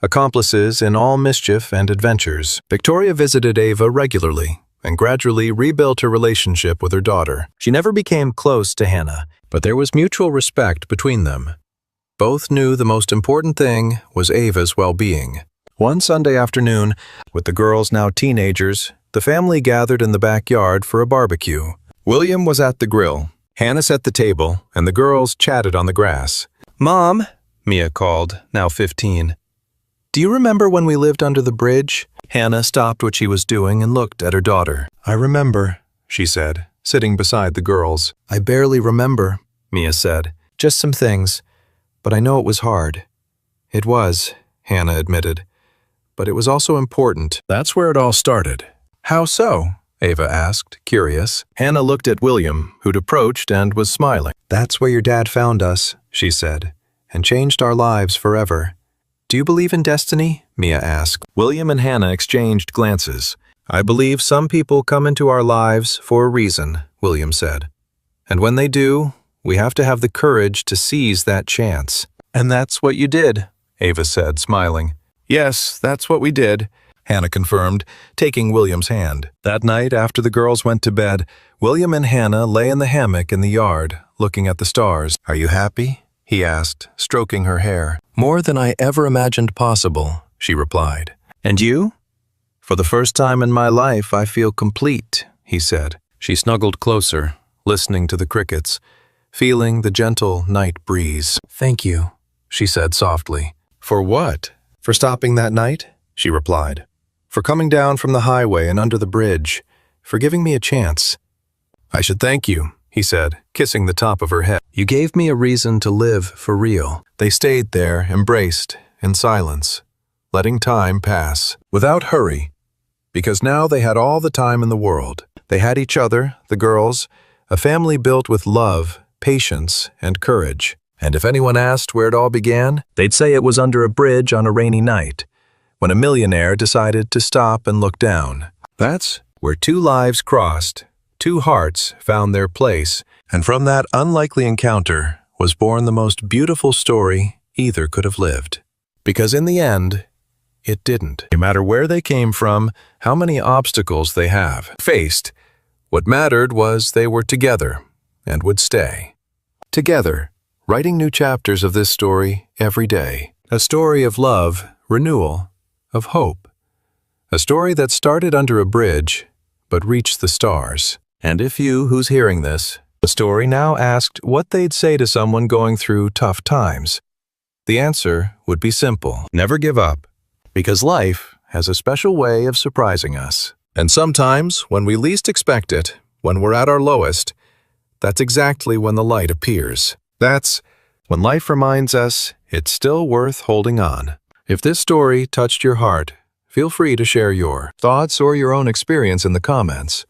accomplices in all mischief and adventures. Victoria visited Ava regularly and gradually rebuilt her relationship with her daughter. She never became close to Hannah, but there was mutual respect between them. Both knew the most important thing was Ava's well-being. One Sunday afternoon, with the girls now teenagers, the family gathered in the backyard for a barbecue. William was at the grill, Hannah set the table, and the girls chatted on the grass. "Mom," Mia called, now 15. "Do you remember when we lived under the bridge?" Hannah stopped what she was doing and looked at her daughter. "I remember," she said, sitting beside the girls. I barely remember, Mia said. Just some things, but I know it was hard. It was, Hannah admitted. But it was also important. That's where it all started. How so? Ava asked, curious. Hannah looked at William, who'd approached and was smiling. That's where your dad found us, she said, and changed our lives forever. Do you believe in destiny? Mia asked. William and Hannah exchanged glances. I believe some people come into our lives for a reason, William said. And when they do, we have to have the courage to seize that chance. And that's what you did, Ava said, smiling. Yes, that's what we did, Hannah confirmed, taking William's hand. That night, after the girls went to bed, William and Hannah lay in the hammock in the yard, looking at the stars. Are you happy? He asked, stroking her hair. More than I ever imagined possible, she replied. And you? For the first time in my life, I feel complete, he said. She snuggled closer, listening to the crickets, feeling the gentle night breeze. Thank you, she said softly. For what? For stopping that night, she replied. For coming down from the highway and under the bridge, for giving me a chance. I should thank you, he said, kissing the top of her head. You gave me a reason to live for real. They stayed there, embraced, in silence, letting time pass, without hurry, because now they had all the time in the world. They had each other, the girls, a family built with love, patience, and courage. And if anyone asked where it all began, they'd say it was under a bridge on a rainy night, when a millionaire decided to stop and look down. That's where two lives crossed, two hearts found their place, and from that unlikely encounter was born the most beautiful story either could have lived. Because in the end, it didn't. No matter where they came from, how many obstacles they have faced, what mattered was they were together and would stay. Together, writing new chapters of this story every day. A story of love, renewal, of hope. A story that started under a bridge, but reached the stars. And if you, who's hearing this, the story now asked what they'd say to someone going through tough times, the answer would be simple. Never give up, because life has a special way of surprising us. And sometimes, when we least expect it, when we're at our lowest, that's exactly when the light appears. That's when life reminds us it's still worth holding on. If this story touched your heart, feel free to share your thoughts or your own experience in the comments.